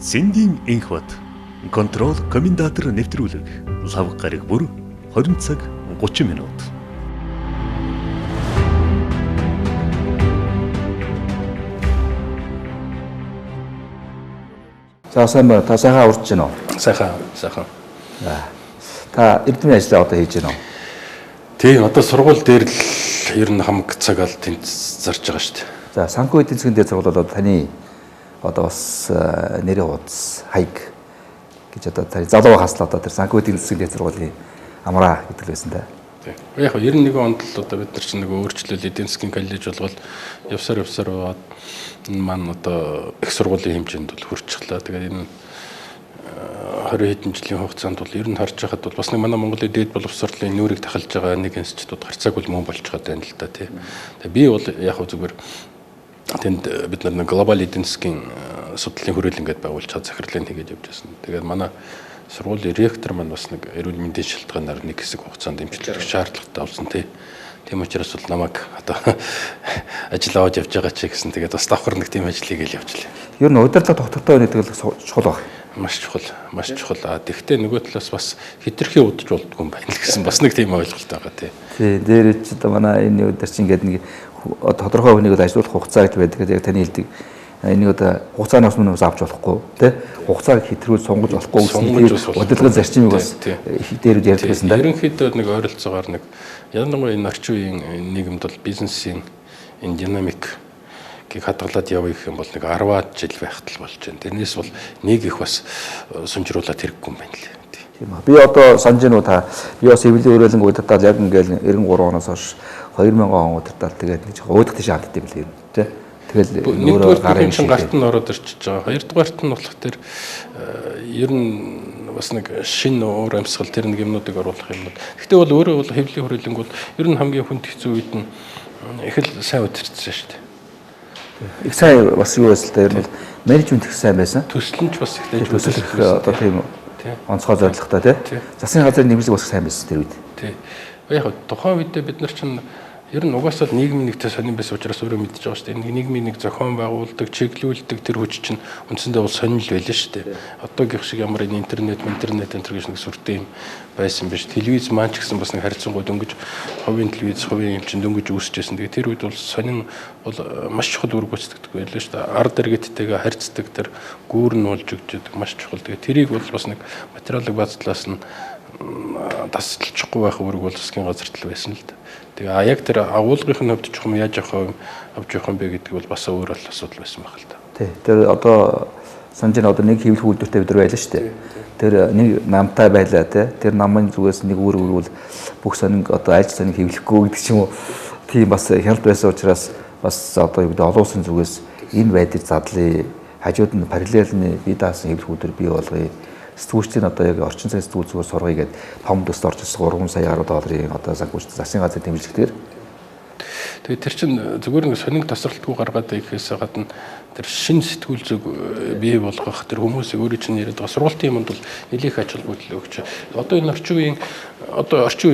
Сэндийн энх бат контрол комендатор нэвтрүүлэг лав гараг бүр 20 цаг 30 минут. За сайн байна. Та сайхан урдж байна уу? Сайхан. Та эрдэмийн ажлаа одоо хийж байна уу? Тий, одоо сургууль дээр л ер нь хамаг цагаал тэнд зарж байгаа шүү дээ. За санхүү эдийн засгийн дээд сургууль одоо таны одоо бас нэрийн хуудас хаяг гэж одоо таны залуу хаслаа одоо тэр санхүү эдийн засгийн дээд сургуулийн амраа гэдэг байсан та. Тий. Яг 91 онд л одоо бид нар чинь нэг өөрчлөл эдийн засгийн коллеж болгоод явсаар яваад маань одоо их сургуулийн хэмжээнд бол хүрчихлаа. Тэгээд энэ 20 хэдэн жилийн хугацаанд бол ер нь харж байхад бол бас нэг манай Монголын дээд боловсролын нүүрийг тахалж байгаа нэг институт гарцаагүй мөн болж байгаа байна л да тий. Тэгээд би бол яг зүгээр тэнд бид нар нэг глобал эдийн засгийн судлалын хүрээлэн гэдээ байгуулж чад захирлын хийгээд явж байсан. Тэгээд манай сургуулийн ректор маань бас нэг эрүүл мэндийн шалтгаанаар нэг хэсэг хугацаанд эмчилжих шаардлагатай болсон тий. Тийм учраас бол намайг одоо ажил аваад явж байгаа ч гэсэн тэгээд бас давхар нэг тийм ажил хийгээл явжлаа. Ер нь удирдлага тогтвортой байдаг л чухал баг. Маш чухал. Тэгвэл нөгөө талаас бас хитрхи удаж болдгоо юм байна л гэсэн бас нэг тийм ойлголт байгаа тий. Тий, дээр ч одоо манай энэ өдөр чинь ингээд нэг тодорхой хүнийг ажиллуулах хугацаа гэж байдаг. Яг таны хэлдэг энийг одоо хугацаанаас өмнө авч болохгүй тий. Хугацааг хитрүүл сунгаж болохгүй гэсэн удирдлагын зарчмыг бас дээр ярьдаг байсан да. Ерөнхийдөө нэг ойролцоогоор нэг ялангуяа энэ орчин үеийн нийгэмд бол бизнесийн энэ динамик хадгалаад явъя гэх юм бол нэг 10-аад жил байхад л болж байна. Тэрнээс бол нэг их бас сунжруулаад хэрэггүй юм байна лээ. Тийм ба. Би одоо санаж байна уу та би бас эвлэлийн өрөөлөнгө удирдал яг ингээл 93 оноос хойш 2000 он удирдал тэгээд нэг жоохон уудах тийш ханддаг юм лээ. Тэ. Тэгэл өөрөө гарын шин гарт нь ороод ирчихэж байгаа. Хоёрдугаарт нь болох тэр ер нь бас нэг шин уур амьсгал тэр нэг юмнуудыг оруулах юм бол. Гэхдээ бол өөрөө бол хэвлэлийн хүрээлэнг бол ер нь хамгийн хүнд хэцүү үед нь их л сайн удирдсан шүү дээ. Их сайн бас юу байсан л да ер нь менежмент их сайн байсан. Төсөл нь ч бас их дайж төсөлөх одоо тийм онцгой зорилготой тий. Засгийн газрын нэмэлт бас сайн байсан тэр үед. Тий. Яг тухайн үедээ бид нар чинь ер нь угаасаа нийгмийн нэгтэй сонирн байсан учраас өөрөө мэдчихэж байгаа шүү дээ. Нийгмийн нэг зохион байгуулдаг, чиглүүлдэг тэр хүч чинь үндсэндээ бол сонирн л байлаа шүү дээ. Одоогийнх шиг ямар энэ интернет гэж нэг сүртэй юм байсан биш. Телевиз маань ч гэсэн бас нэг харьцангуй дөнгөж хувийн телевиз, хувийн юм чинь дөнгөж үүсчихсэн. Тэгээ тэр үед бол сонирн бол маш чухал үр гүйцэтгэдэг байлаа шүү дээ. Ард иргэдтэйгээ харьцдаг тэр гүүр нь болж өгдөг маш чухал. Тэгээ тэрийг бол бас нэг материалын баз талаас нь тасалчихгүй байх үүрэг бол засгийн газарт л байсан л да. Тэгээ яг тэр агуулгын хувьд ч юм яаж авч явах юм бэ гэдэг бол бас өөр л асуудал байсан байх л да. Тий. Тэр одоо санаж нь одоо нэг хэвлэх үйлдвэртэй бид нар байлаа шүү дээ. Тэр нэг намтай байлаа тий. Тэр намын зүгээс нэг үрвэл бүх сонинг одоо ажил сонинг хэвлэхгүй гэдэг ч юм уу. Тийм бас хяналт байсан учраас бас одоо юу гэдэг олон улсын зүгээс энэ байдлыг задлаа. Хажууд нь параллельны бие даасан хэвлэх үйлдвэр бий болгоё. Сэтгүүлчдийн одоо яг орчин цагийн сэтгүүл зүгээр сургая гэдэг том төсөлд орж ирсэн 3 сая гаруй долларын одоо санхүүжилт засгийн газрын дэмжлэгтэр. Тэгээ тэр чин зүгээр нэг сонин тасралтгүй гаргаад ихэхээс гадна тэр шин сэтгүүл зүг бий болгох тэр хүмүүсийг өөрөө чинь яриад байгаа сургуулийн юмд бол нэлээх ач холбогдол өгч. Одоо энэ орчин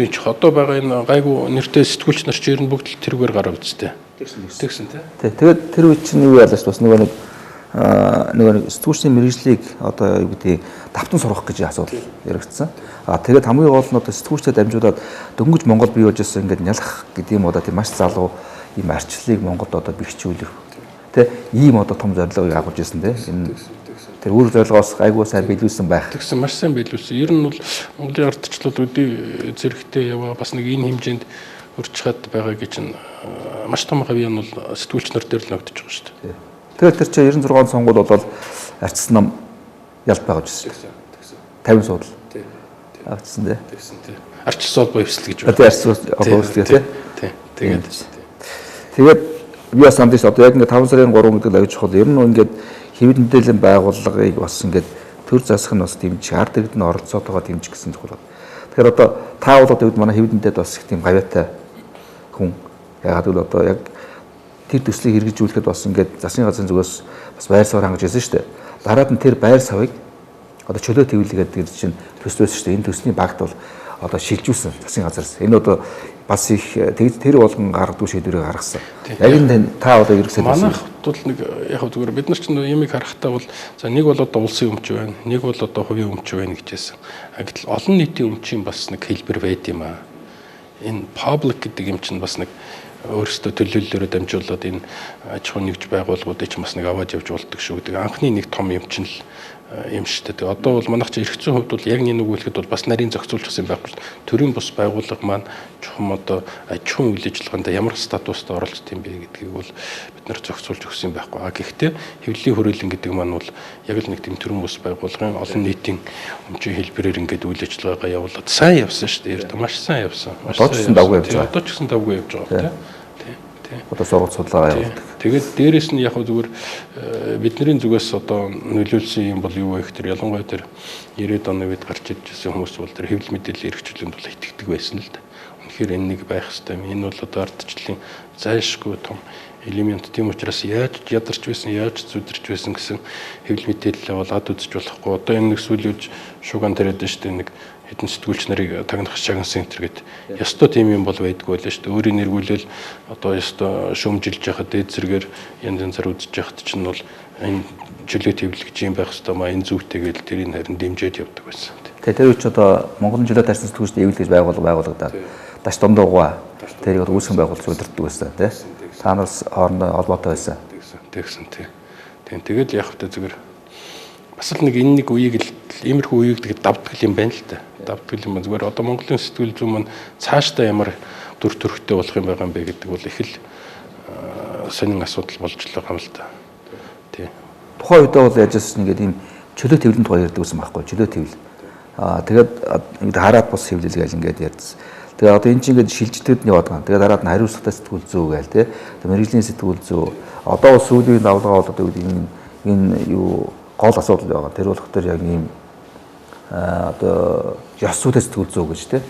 үеийн ч одоо байгаа энэ гайгүй нэртэй сэтгүүлч нар чинь ер нь бүгд тэргээр гараа үзтээ. Тэгсэн тий. Тэгээд тэр үе чинь юу яалаа шүү бас нэг сэтгүүлчний мэргэжлийг одоо юу гэдэг давтан сурах гэж асуудал яригдсан. Тэгээд хамгийн гол нь одоо сэтгүүлчдэд дамжуулаад дөнгөж Монгол бий болж ирсэн ингээд нялах гэдэг юм одоо тийм маш залуу ийм арчлалыг Монголд одоо бэхжүүлэх тэ ийм одоо том зорилгыг агуулж ирсэн тэ энэ тэр үр зорилгоос гайгүй сайн биелүүлсэн байх. Тэгсэн маш сайн биелүүлсэн. Ер нь бол Монголын ардчлал үдий зэрэгтэй яваа бас нэг энэ хэмжээнд өрч хад байгаа гэж чинь маш том хавь нь бол сэтгүүлч нар дээр л ногдож байгаа шүү дээ. Тэгээд тэр чинь 96 сонгуул бол арчсан нам ялт байгаа гэсэн. 50 суудал. Тий. Авчихсан тий. Тэгсэн тий. Арчсан холбоо эвсэл гэж байна. Тий, арчсан холбоо эвсэл тий. Тэгээд би бас сандж одоо яг ингээд 5 сарын 3 гэдэг л аяж чухал. Ер нь ингээд хэвлэл мэдээллийн байгууллагыг бас ингээд төр засах нь бас дэмжих, ард иргэд нь оролцоод байгаа дэмжих гэсэн чухал. Тэгэхээр одоо та бол одоо манай хэвлэл мэдээд бас их тийм гавьяатай хүн. Ягаад гэвэл одоо яг тэр төслийг хэрэгжүүлэхэд бас ингээд засгийн газрын зүгээс бас байр савар хангаж ирсэн шүү дээ. Дараад нь тэр байр савыг одоо чөлөө төвлөгээд тэр чинь төсөл байсан шүү дээ. Энэ төслийн багт бол одоо шилжүүлсэн засгийн газараас. Энэ одоо бас их тэр болгон гаргадаг шийдвэрийг гаргасан. Яг энэ та одоо ерөөсөө манайх бол нэг яг зүгээр бид нар ч юмыг харахтаа бол за нэг бол одоо улсын өмч байна, нэг бол одоо хувийн өмч байна гэжсэн. Гэтэл олон нийтийн өмчийн бас нэг хэлбэр байд юм аа. Энэ public гэдэг юм чинь бас нэг өөрсдөө төлөөллөөрөө дамжуулаад энэ аж ахуй нэгж байгууллагуудыг ч бас нэг аваад явж болдог шүү гэдэг. Анхны нэг том юм чинь л юм шүү дээ. Одоо бол манайх чи эрх зүйн хувьд бол яг нэг үгэлэхэд бол бас нарийн зохицуулчихсан байхгүй. Төрийн бус байгууллага маань чухам одоо аж ахуйн үйл ажиллагаанд ямар статустай оролцдог юм бэ гэдгийг бол бид нар зохицуулж өгсөн байхгүй. Гэхдээ хэвлэлийн хүрээлэн гэдэг маань бол яг л нэг тийм төрийн бус байгууллагын олон нийтийн өмчийн хэлбэрээр ингээд үйл ажиллагаагаа явуулаад сайн явсан шүү дээ. Маш сайн явсан. Одоо ч гэсэн давгүй явж байгаа. Одоо ч гэсэн давгүй явж байгаа тийм. Одоо сургууль судалгаа явуулдаг. Тэгээд дээрэс нь яг зүгээр бидний зүгээс одоо нөлөөлсөн юм бол юу вэ гэхээр ялангуяа тэр 90-ад оны үед гарч ирсэн хүмүүс бол тэр хэвлэл мэдээллийн эрхчлэлд бол итгэдэг байсан л да. Үнэхээр энэ нэг байх хэрэгтэй. Энэ бол одоо ардчлалын зайлшгүй том элемент. Тийм учраас яаж ядарч байсан, яаж зүдэрч байсан гэсэн хэвлэл мэдээлэлээ бол ад үзэж болохгүй. Одоо энэ нэг сүүлийн үед шуган тариад шүү дээ нэг хэдэн сэтгүүлч нарыг тагнах шагнал центр гэдэг. Ёстой тийм юм бол байдгүй байлаа шүү дээ. Өөрийн нэргүүлэл одоо ёстой шөмжилж яхад дээд зэрэгээр янз янзаар үзэж яхад чинь бол энэ чөлөө төвлөгч юм байх ёстой маа энэ зүгтээгээл тэрийг харин дэмжиж явдаг байсан. Тэгээ тэр үуч одоо Монголын чөлөө тарьсан сэтгүүлчд эвлэл гэж байгуулагдаад даш дундуугаа тэрийг үүсгэн байгуулж удирддаг байсан тий. Та нараас хоорондоо холбоотой байсан. Тэгсэн тий. Тэгээд яг хөтэ зүгээр бас л нэг энэ нэг үеийг л иймэрхүү үеийг тэгээд давтгал юм байна л да. Давтгал юм зүгээр одоо Монголын сэтгүүл зүйн маань цаашдаа ямар дүр төрхтэй болох юм байгаа юм бэ гэдэг бол их л сонин асуудал болж л байгаа юм л да. Тий. Тухайн үедээ бол яжсэн ингээд ийм чөлөө төвлөнд тухай ярьдаг байсан байхгүй чөлөө төвл. Тэгээд ингээд хараад бус хэвлэлгээл ингээд ярьдсан. Тэгээ одоо энэ чинь ингээд шилжилтэд нь яваад байгаа. Тэгээд хараад нь хариуцлагатай сэтгүүл зүй гээл тий. Тэгээд мэрэгжлийн сэтгүүл зүй. Одоо бол сүүлийн давлгаа бол одоо энэ юу гол асуудал байгаа. Тэр болох төр яг ийм одоо ёс зүйтэй сэтгүүл зүй гэж тий.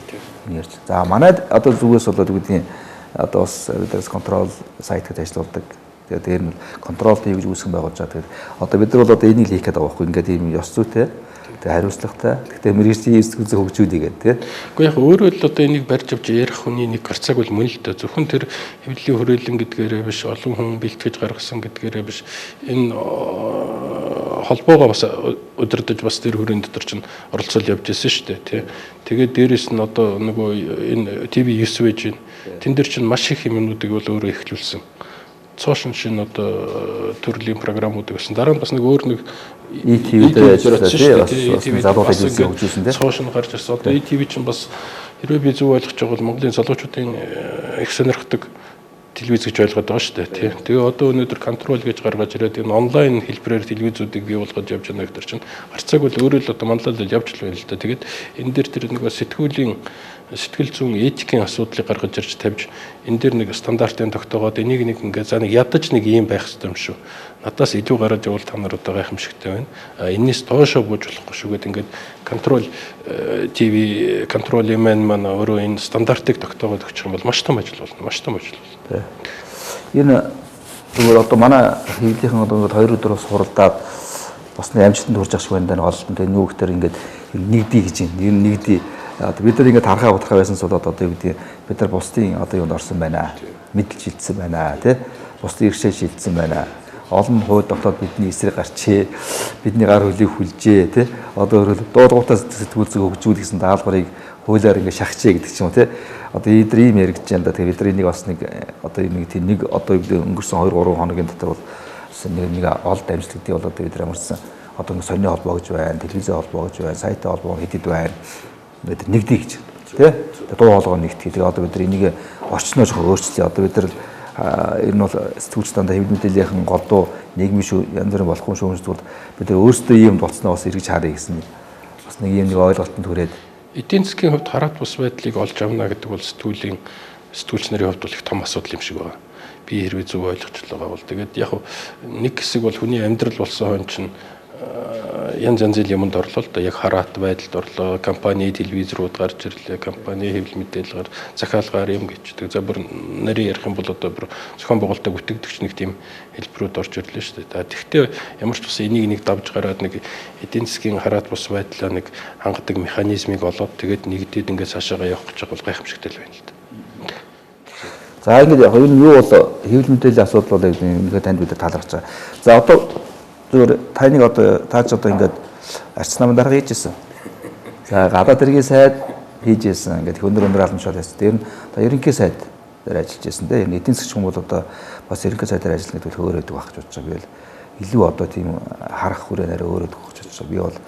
Ярьж. За манайд одоо зүгээс бол үүдийн одоо бас бидээс контрол сайт гэж ажилладаг. Тэгээд дээр нь контрол тийг гэж үүсгэн байгуулж байгаа. Тэгээд одоо бид нар бол одоо энийг хийх гээд байгаа байхгүй. Ингээд ийм ёс зүйтэй тэгээ хариуцлагатай. Гэхдээ мэрэгжлийн сэтгүүл зүй хөгжүүлээ гэдэг тий. Уу яг өөрөө л одоо энийг барьж авч ярих хүний нэг гарцааг бол мөн л дээ. Зөвхөн тэр хэвлэлийн хүрээлэн гэдгээрээ биш, олон хүн бэлтгэж гаргасан гэдгээрээ биш. Энэ холбоогоо бас удирдах бас тэр хүрээнд дотор чинь оролцол явж ирсэн шүү дээ тий. Тэгээд дээрэс нь одоо нөгөө энэ ТV9 байж байна. Тэн дээр чинь маш их юмнуудыг бол өөрөө эхлүүлсэн. Цоошин шин одоо төрлийн програмуудыг гэсэн. Дараа нь бас нэг өөр нэг ETV дээр ажилласан тий. Залуутай хөгжүүлсэн тий. Цоошин гарч ирсэн. Одоо ETV чинь бас хэрвээ би зөв ойлгож байгаа бол Монголын залуучуудын их сонирхдаг телевиз гэж ойлгоод байгаа шүү дээ тий. Тэгээ одоо өнөөдөр контрол гэж гаргаж ирээд энэ онлайн хэлбэрээр телевизүүдийг бий болгож явж байгаа гэдэг чинь гарцааг бол өөрөө л одоо манлайлал явж л байна л да. Тэгээд энэ дээр тэр нэг сэтгүүлийн сэтгэл зүйн этикийн асуудлыг гаргаж ирж тавьж энэ дээр нэг стандартын тогтоогоод энийг нэг ингээ за нэг ядаж нэг юм байх хэрэгтэй юм шүү. Надаас илүү гараад явал та нар одоо гайхамшигтай байна. Энээс доошоо бууж болохгүй шүү гэдэг ингээд контрол ТV контрол эмэн маань өөрөө энэ стандартыг тогтоогоод өгчих юм бол маш том ажил болно. Маш том ажил болно. Энэ зүгээр одоо манай хэвлийнхэн одоо хоёр өдөр бас хуралдаад бас нэг амжилтанд хүрч ах шиг байна даа ололтон тэгээ нүгтэр ингээд нэгдий гэж юм. Энэ нэгдий одоо бид нар ингээд харахаа бодохаа байсан бол одоо юу гэдэг бид нар бусдын одоо юунд орсон байна. Мэдлж шилжсэн байна тий. Бусдын иршээ шилжсэн байна. Олон хууль дотоод бидний эсрэг гарчээ. Бидний гар хөлийг хүлжээ тий. Одоо өөрөөр дуудгуутаа сэтгүүл зүй хөгжүүл гэсэн даалгаврыг хуулиар ингээд шахчихъя гэдэг ч юм уу тий. Одоо эдгээр ийм яригдж байна да. Тэгээ бид нар энийг бас нэг одоо нэг тийм нэг одоо юу гэдэг өнгөрсөн 2-3 хоногийн дотор бол нэг ол дамжлагдгийг бол одоо бид нар амарсан. Одоо нэг сонины холбоо гэж байна, телевизийн холбоо гэж байна, сайтын холбоо хэдэд байна. Бид нэгдий гэж тий. Дуу хоолой нэгтгэх. Тэгээ одоо бид нар энийг орчноо жоохон өөрчлөе. Одоо бид нар ер нь бол сэтгүүлч дандаа хэвлэл мэдээллийнхэн голдуу нийгмийн янз бүрийн болохгүй шүүмжлүүд бид нар өөрсдөө ийм болцсноо бас эргэж харъя гэсэн бас нэг юм нэг ойлголтод хүрээд эдийн засгийн хувьд хараат бус байдлыг олж авна гэдэг бол сэтгүүлч нарын хувьд бол их том асуудал юм шиг байна. Би хэрвээ зөв ойлгож байгаа бол тэгээд яг нэг хэсэг бол хүний амьдрал болсон хон чинь янз янзын юмд орлоо л да. Яг хараат байдалд орлоо. Компани телевизрууд гарч ирлээ. Компани хэвлэл мэдээлэл захиалгаар юм гэждэг. За бүр нарийн ярих юм бол одоо бүр зохион байгуулалтаа бүтээгдэхч нэг тийм хэлбэрүүд орж ирлээ шүү дээ. Тэгэхдээ ямар ч бас энийг нэг давж гараад нэг эдийн засгийн хараат бус байдлаа нэг хангадаг механизмыг олоод тэгээд нэгдээд ингээд цаашаа явах гэж байгаа бол гайхамшигтай л байна л да. За ингээд яг энэ юу бол хэвлэл мэдээллийн асуудал бол ингээд танд бид таалагдж байгаа. За одоо зүгээр таныг одоо таач одоо ингээд арч намын дарга хийжсэн. За гадаад хэргийн сайд хийжсэн. Ингээд өндөр албанчууд байсан. Тэр нь одоо ерөнхий сайд дээр ажиллаж байсан дээ. Энэ эдийн засгийн хүн бол одоо бас ерөнхий сайдаар ажиллана гэдэг нь хөөрөөдөг байх гэж бодож байгаа. Би бол илүү одоо тийм харах хүрээнээр өөрөөдөг байх гэж бодож байгаа. Би бол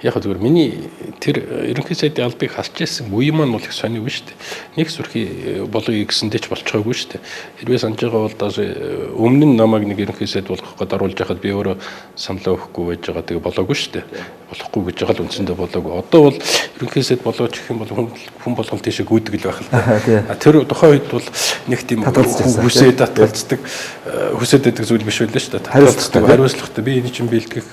яг зүгээр миний тэр ерөнхий сайдын албыг халж ирсэн үе маань бол их сонио биш үү? Нэг сүрхий болгоё гэсэндээ ч болчихоогүй шүү дээ. Хэрвээ санаж байгаа бол даже өмнө нь намайг нэг ерөнхий сайд болгох гээд оруулж яхад би өөрөө саналаа өгөхгүй байж байгаа. Тэгээ болоогүй шүү дээ. Болохгүй гэж байгаа л үндсэндээ болоогүй. Одоо бол ерөнхий сайд болооч гэх юм бол хүн болгон тийшээ гүйдэг л байх л да. Тэр тухайн үед бол нэг тийм хүсээ татгалздаг хүсээдэг зүйл биш байлаа шүү дээ. Хариуцлагатай би энэ чинь бэлтгэх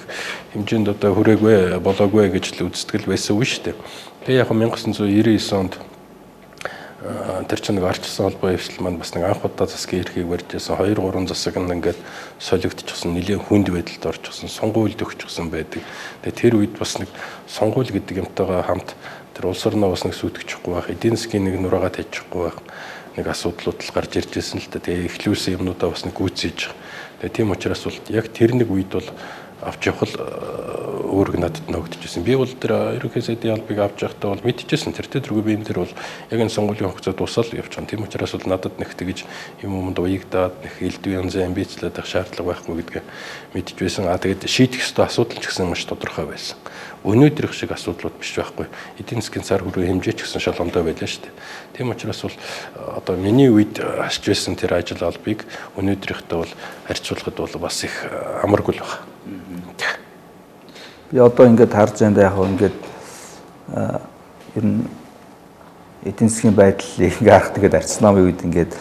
хэмжээнд одоо хүрээгүй болоогүй гэж л үздэг байсан үе шүү дээ. Тэгээ яг 1999 онд тэр чинь нэг арчсан холбоо эвсэл маань бас нэг анх удаа засгийн эрхийг барьжсэн 2 3 засаг нь ингээд солигдчихсан нэлийн хүнд байдалд орчихсон сонгуульд өгчихсэн байдаг. Тэгээ тэр үед бас нэг сонгуул гэдэг юмтайгаа хамт тэр улс орноо бас нэг сүйтгэчихгүй байх, эдийн засгийн нэг нураагаа тавьчихгүй байх нэг асуудлууд л гарч ирж байсан л да. Тэгээ эхлүүлсэн юмнуудаа бас нэг гүйцээж байгаа. Тэгээ тийм учраас бол яг тэр нэг үед бол авч явах өөрөг надад ногдчихсэн. Би бол тэр ерөнхий сайдын албыг авч явахдаа бол мэдчихсэн. Тэр төргөө би энэ тэр бол яг энэ сонгуулийн хугацаанд дуусаад явж байгаа. Тийм учраас бол надад нэг тэгж юм юмд уягдаад нэг элдв янзын амбицлаад авах шаардлага байхгүй гэдгээ мэдчихсэн. Тэгээд шийдэх ёстой асуудал ч гэсэн маш тодорхой байсан. Өнөөдрийнх шиг асуудлууд биш байхгүй. Эдийн засгийн цар хүрээ хэмжээ ч гэсэн шалгондоо байлаа шүү дээ. Тийм учраас бол одоо миний үед хасч байсан тэр ажил албыг өнөөдрийнхтэй бол харьцуулахад бол бас их амаргүй л байна. Би одоо ингээд харж байндаа яг ингээд ер нь эдийн засгийн байдлыг ингээд харах тэгээд арчсан намын үед ингээд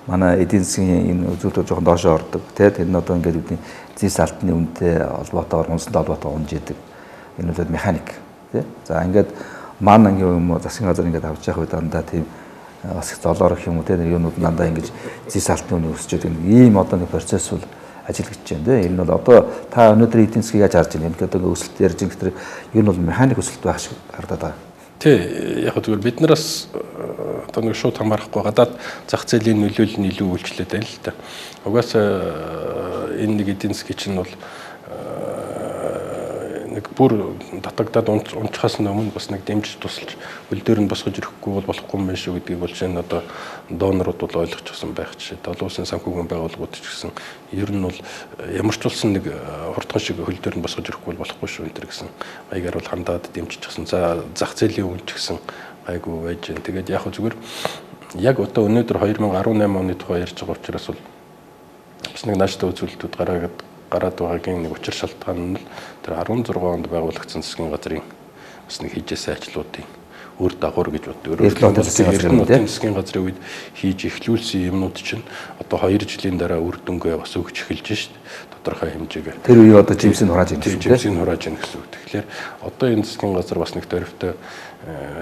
манай эдийн засгийн энэ үзүүлэлт жоохон доошоо ордог. Тэгээд энэ одоо ингээд үүдний зис алтны үнэтэй холбоотойгоор хүнсэндээ холбоотойгоор унж идэг. Энэ бол механик тий. За ингээд маань ангийн юм уу засгийн газар ингээд авч явах үед дандаа тийм бас золоор их юм уу тий юунууд дандаа ингээд зис алтны үнэ өсч идэг. Ийм одоо нэг процесс бол ажиллаж байна тий. Энэ бол одоо та өнөөдөр эдийн засгийг яаж харж байна? Ингээд одоо өсөлт ярьж байгаа тэр ер нь бол механик өсөлт байх шиг харагдаад байгаа. Тий, яг зүгээр бид нараас одоо нэг шууд хамаарахгүй гадаад зах зээлийн нөлөөлөл нь илүү үйлчлээд байна л та. Угаасаа энэ нэг эдийн засгийн чинь бол нэг бүр татагдаад унчхаас өмнө бас нэг дэмжиж тусалж хөл дээр нь босгож ирэхгүй бол болохгүй юм байна шүү гэдгийг бол чинь одоо донорууд бол ойлгочихсон байх жишээ. Олон улсын санхүүгийн байгууллагууд ч гэсэн ер нь бол ямар ч улсын нэг хурдхан шиг хөл дээр нь босгож ирэхгүй бол болохгүй шүү энэ төр гэсэн маягаар бол хандаад дэмжижсэн. За зах зээлийн үн ч гэсэн айгу байж гэн. Тэгээд яг зүгээр яг одоо өнөөдөр 2018 оны тухай ярьж байгаа учраас бол бас нэг нааштай үзүүлэлтүүд гараад байгаагийн нэг учир шалтгаан нь тэр 16 онд байгуулагдсан засгийн газрын бас нэг хийжсэн ажлуудын үр дагавар гэж боддог. Засгийн газрын үед хийж эхлүүлсэн юмнууд чинь одоо 2 жилийн дараа үр дүнгээ бас өгч эхэлж шít. Тодорхой хэмжээгээр. Тэр үе одоо жимсийг хурааж ийн гэсэн үг. Жимсийг хурааж ийн гэсэн үг. Тэгэхээр одоо энэ засгийн газар бас нэг төвөртэй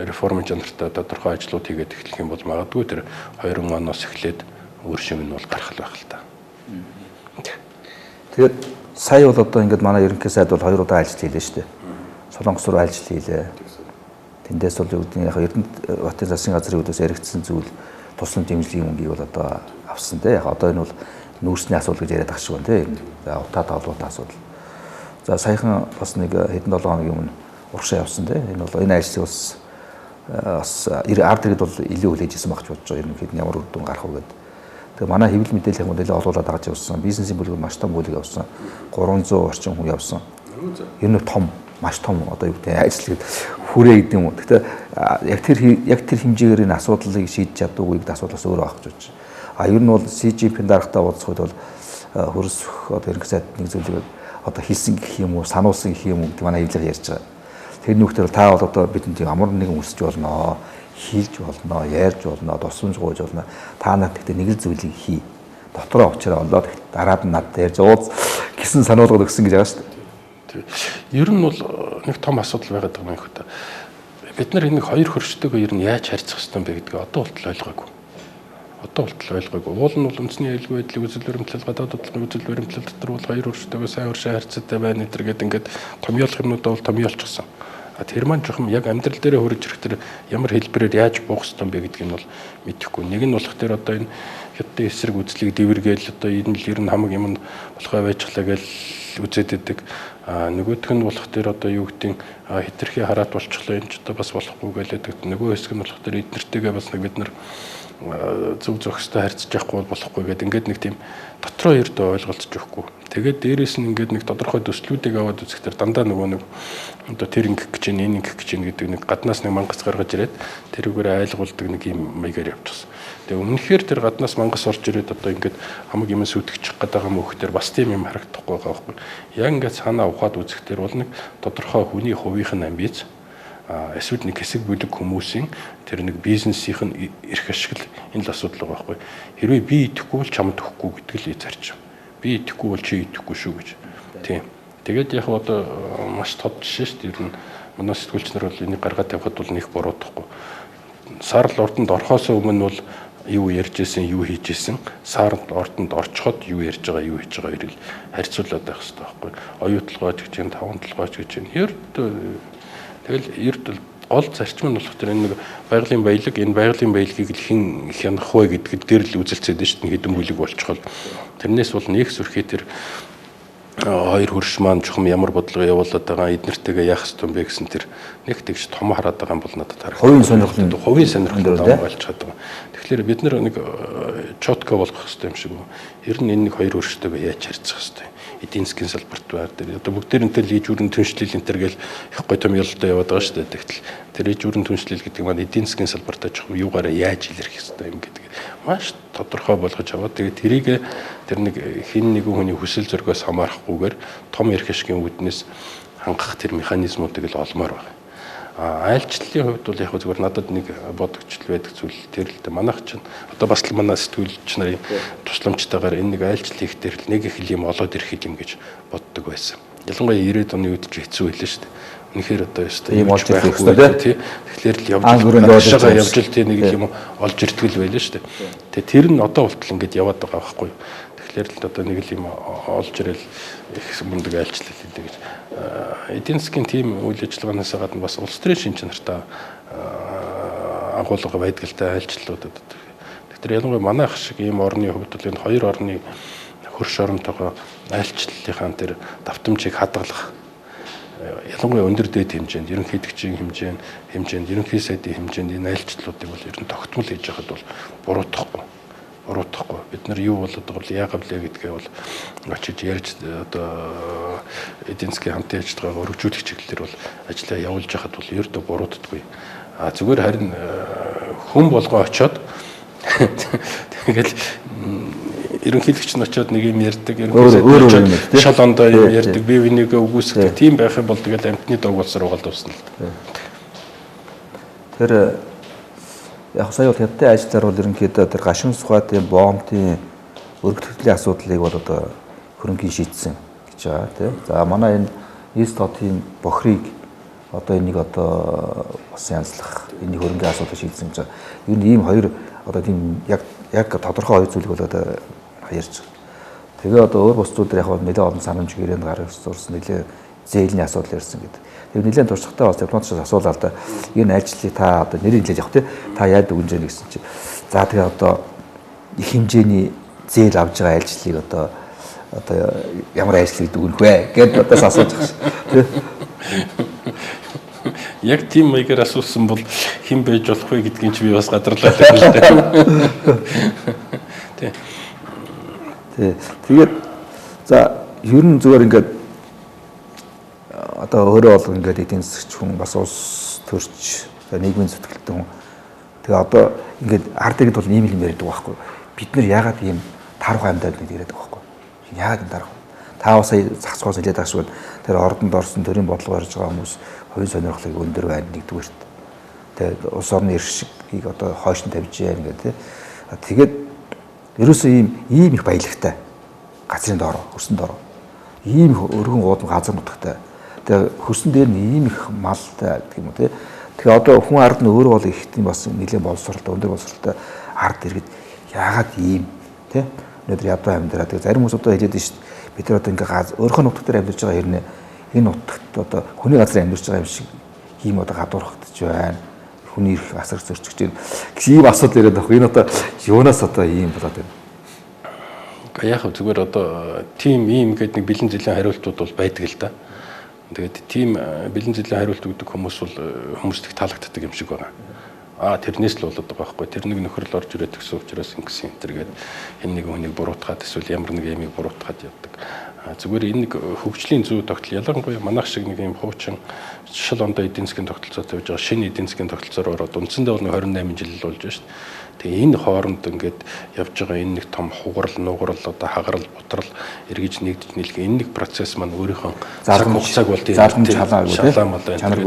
реформ жанртай тодорхой ажлууд хийгээд эхлэх юм бол магадгүй тэр 20 оноос эхлээд үр шим нь бол гарах л байх л та. Тэгээд сая бол одоо ингээд манай ерөнхий сайд бол 2 удаа ажил хийлээ шүү дээ. Солонгос руу ажил хийлээ. Тэндээс бол юу гэдэг нь яг Эрдэнэт засгийн газрын үдээс яригдсан зүйл туслан дэмжлэгийн мөнгийг бол одоо авсан те. Яг одоо энэ бол нүүрсний асуудал гэж яриад ах шиг байна те. За утаа тоолуулалтын асуудал. За саяхан бас нэг хэдэн 7 хоногийн өмнө урагшаа явсан те. Энэ бол энэ ажлыг бас ард иргэд бол илүү хүлээж ирсэн багч бодож байгаа. Ерөнхийд нь ямар үр дүн гарах вэ гэдэг. Тэгээ манай хэвлэл мэдээллийн моделийг олуулаад дагаж явсан. Бизнесийн бүлэг маш том бүлэг явсан. 300 орчим хүн явсан. Ер нь том, маш том одоо юу гэдэг ажил хүрээ гэдэг юм уу. Гэхдээ яг тэр хэмжээгээр энэ асуудлыг шийдэж чаддаггүй гэдэг асуудлаас өөрөө авах гэж байна. А ер нь бол CGP-ийн дарагтаа уулзах үед бол хөрсөх одоо ерөнхий сайд нэг зүйлийг одоо хийсэн гэх юм уу, сануулсан гэх юм уу гэдэг манай хэвлэл ярьж байгаа. Тэр нүгтэр та бол одоо бидэнд ямар нэгэн үсэж болно, хийлж болно, ярьж болно, тусламж гуйж болно. Та нарт гэхдээ нэг л зүйлийг хий. Дотроо уучраа олоод дараад нь надад ярьж ууз гэсэн сануулгад өгсөн гэж байгаа шүү дээ. Ер нь бол нэг том асуудал байгаад байгаа юм хөө. Бид нар энэ хоёр хөрштэйгөө ер нь яаж харьцах ёстой юм бэ гэдгийг одоо болтол ойлгоогүй. Уул нь бол үндэсний аюулгүй байдлыг үзэл баримтлал, гадаад бодлогын үзэл баримтлал дотор бол хоёр хөрштэйгөө сайн уршаа харьцаатай байна гэдэргээд ингээд томьёолох юмнуудаа бол томьёолчихсон. Тэр маань жоохон яг амьдрал дээрээ хөрөж ирэх тэр ямар хэлбэрээр яаж буух ёстой юм бэ гэдгийг нь бол мэдэхгүй. Нэг нь болох тэр одоо энэ хятадын эсрэг үзлийг дэвэргээл одоо энэ л ер нь хамаг юм болохоо байжглаа гэж үзээд идэг. Нөгөөх нь болох тэр одоо юу гэдгийг хитрхи хараат болчихлоо энэ ч одоо бас болохгүй гэлээдэг. Нөгөө хэсэг нь болох тэр эднэртэйгээ бас нэг бид нар зөв зохистой харьцаж явахгүй болохгүй гэдэг ингээд нэг тийм дотроо ердөө ойлголцож өгөхгүй. Тэгээд дээрээс нь ингээд нэг тодорхой төслүүдийг аваад үзэхдээ дандаа нөгөө нэг одоо тэр ингэх гэж энэ ингэх гэж гэдэг нэг гаднаас нэг мангас гаргаж ирээд тэрүүгээр айлгуулдаг нэг юм маягаар явчихсан. Тэгээ өмнөхөр тэр гаднаас мангас орж ирээд одоо ингээд хамаг юм сүтгэж гэдэг юм өөхтөр бас тийм юм харагдахгүй байгаа байхгүй. Яг ингээд санаа ухаад үзэхдээ бол нэг тодорхой хүний хувийнх нь амбиц эсвэл нэг хэсэг бүлэг хүмүүсийн тэр нэг бизнесийн эрх ашигла энэ л асуудал байгаа байхгүй. Хэрвээ би идэхгүй бол чамд өгөхгүй гэдэг л зарчим. Би идэхгүй бол чи идэхгүй шүү гэж. Тийм. Тэгээд яг одоо маш тод жишээ шүү дээ. Ер нь манай сэтгүүлч нар бол энийг гаргаад явхад бол нэг буруудахгүй. Саарл ордонд орхосоо өмнө бол юу ярьж исэн, юу хийж исэн, саарл ордонд орчход юу ярьж байгаа, юу хийж байгаа хоёрыг харьцуулаад байх хэрэгтэй байхгүй. Оюутлогооч гэж юм, таван толгойч гэж юм. Тэгэл эрд гол зарчим нь болох тэр энэ нэг байгалийн баялаг, энэ байгалийн баялагийг л хэн хянах вэ гэдгээр дээр л үзэлцээд шүү дээ хэдэн бүлэг болчихвол. Тэрнээс бол нэг сүрхий тэр хоёр хөрш маань жоохон ямар бодлого явуулаад байгаа эднэртэйгээ яах ёстой юм бэ гэсэн тэр нэг тэгж том хараад байгаа юм бол надад харагдав. Хувийн сонирхолтой болж чадсан. Тэгэхээр бид нэг чотко болгох ёстой юм шиг үү. Ер нь энэ нэг хоёр хөрштэйгээ яаж харьцах ёстой. Эдийн засгийн салбарт байр дээр одоо бүгдээрэнтэй л ижүүрэн түншлэл энэ төр гэл их гоё томьёолтой яваад байгаа шүү дээ. Тэгтэл тэр ижүүрэн түншлэл гэдэг маань эдийн засгийн салбартаа жоохон юугаараа яаж илэрхийлэх ёстой юм гэдэг маш тодорхой болгож аваад тэгээд тэрийг тэр нэг хин нэгэн хүний хүсэл зоригоос хамаарахгүйгээр том эрх ашигын үүднээс хангах тэр механизмуудыг л олмоор байна. Айлчлалын хувьд бол яг зүгээр надад нэг бодогчл байдаг зүйл тэр л дээ. Манайх чинь одоо бас л манай сэтгүүлч нарын тусламжтайгаар энэ нэг айлчлал хийх дээр л нэг их юм олоод ирэх юм гэж боддог байсан. Ялангуяа 90-ад оны үед ч хэцүү байлаа шүү дээ. Үнэхээр одоо ёстой юм олж ирэх хэрэгтэй тий. Тэгэхээр л явж ил тий нэг юм олж иртгэл байлаа шүү дээ. Тэгээ тэр нь одоо болтол ингэж яваад байгаа байхгүй юу. Тэгэхээр л одоо нэг л юм олж ирэл их мундаг айлчлал хийдэг гэж. Эдийн засгийн тийм үйл ажиллагаанаас гадна бас улс төрийн шин чанартай агуулга байдгалтай айлчлалуудад. Тэгэхээр ялангуяа манайх шиг ийм орны хувьд бол энэ хоёр орны хөрш оронтойгоо айлчлалынхаа тэр давтамжийг хадгалах ялангуяа өндөр дээд хэмжээнд ерөнхийлөгчийн хэмжээнд ерөнхий сайдын хэмжээнд энэ айлчлалуудыг бол ер нь тогтмол хийж яхад бол буруудахгүй. Бид нар юу болоод байгаа бол яагав лээ гэдгээ бол очиж ярьж одоо эдийн засгийн хамтын ажиллагаагаа өргөжүүлэх чиглэлээр бол ажиллаа явуулж яхад бол ердөө бурууддаггүй. Зүгээр харин хүн болгоо очоод тэгэл ерөнхийлөгч нь очоод нэг юм ярьдаг, ерөнхийлөгч шал ондоо юм ярьдаг, бие бинийгээ үгүйсгэх тийм байх юм бол тэгэл амтны дог болсоор угаалд уусна л да. Тэр яг сая бол хятадын ажлаар бол ерөнхийдөө тэр гашуун сухатын боомтын өргөдөлтлийн асуудлыг бол одоо хөрөнгөний шийдсэн гэж байгаа тийм. За манай энэ East Hot-ийн бохрыг одоо энийг одоо бас янзлах энэ хөрөнгөний асуудлыг шийдсэн гэж байгаа. Ер нь ийм хоёр одоо тийм яг тодорхой хоёр зүйлийг бол одоо ярьж байгаа. Тэгээ одоо өөр бус зүйлээр яг нэлээд олон санамж гэрээнд гаргаж сурсан нэлээд зээлийн асуудал ярьсан гэдэг. Тэр нэлээд туршлагатай бас дипломатчаас асуулаа л да. Энэ ажлыг та одоо нэрийг хэлээд явах тий. Та яад өгнө гэсэн чинь. За тэгээ одоо их хэмжээний зээл авж байгаа ажлыг одоо ямар ажлыг өгнөх вэ гэдээ одоо асууж байгаа шүү. Яг тийм маягаар асуусан бол хэн байж болох вэ гэдгийг чи би бас гадарлаа л дээ. Тэгээд за ер нь зүгээр ингээд одоо өөрөө бол ингээд эдийн засгч хүн бас улс төрч нийгмийн зүтгэлтэй хүн. Тэгээ одоо ингээд ард иргэд бол ийм юм ярьдаг байхгүй. Бид нар яагаад ийм тархуу амьдаад нэг яриад байгаа байхгүй. Яагаад энэ тархуу? Та бас зах зоос хэлээд байгаа шүү. Тэр ордонд орсон төрийн бодлого барьж байгаа хүмүүс хувийн сонирхлыг өндөр байна нэгдүгээрт. Тэгээд улс орны эрх шигийг одоо хойш нь тавьж яа ингээд тий. Тэгээд ерөөсөө ийм их баялагтай газрын доороо, хөрсөн доороо ийм өргөн уудам газар нутагтай. Тэгээ хөрсөн дээр нь ийм их малтай гэх юм уу те. Тэгээ одоо хүн ард нь өөрөө бол их тийм бас нэлээд боловсралтай, өндөр боловсралтай ард иргэд яагаад ийм те. Өнөөдөр ядуу амьдраа. Тэгээ зарим хүмүүс одоо хэлээд шүү дээ. Бид нар одоо ингээ өөрийнхөө нутаг дээр амьдарч байгаа хэрнээ энэ нутагт одоо хүний газар амьдарч байгаа юм шиг ийм одоо гадуурхагдж байна. Хүний их асар зөрчиж байна. Гэсэн ийм асуудал ирээд байгаа. Энэ одоо юунаас одоо ийм болоод байна. Яг зүгээр одоо тим ийм гэдэг нэг бэлэн жилийн хариултууд бол байдаг л да. Тэгээд тим бэлэн жилийн хариулт өгдөг хүмүүс бол хүмүүст их таалагддаг юм шиг байгаа. Тэрнээс л болоод байгаа байхгүй. Тэр нэг нөхөрл орж ирээд гэсэн учраас ингэсэн энэ төргээд энэ нэг хүнийг буруутгаад эсвэл ямар нэг ямиг буруутгаад явдаг. Зүгээр энэ нэг хөгжлийн зүй тогтол ялангуяа манайх шиг нэг юм хуучин шил ондоо эдийн засгийн тогтолцоо тавьж байгаа шинэ эдийн засгийн тогтолцоор ороод үндсэндээ бол 28 жил болж байна шүү дээ. Тэгээ энэ хооронд ингээд явж байгаа энэ нэг том хугарал, нугарал, одоо хагарал, бутрал эргэж нэгдэж нийлэх энэ нэг процесс маань өөрийнхөө цаг хугацааг бол шалаа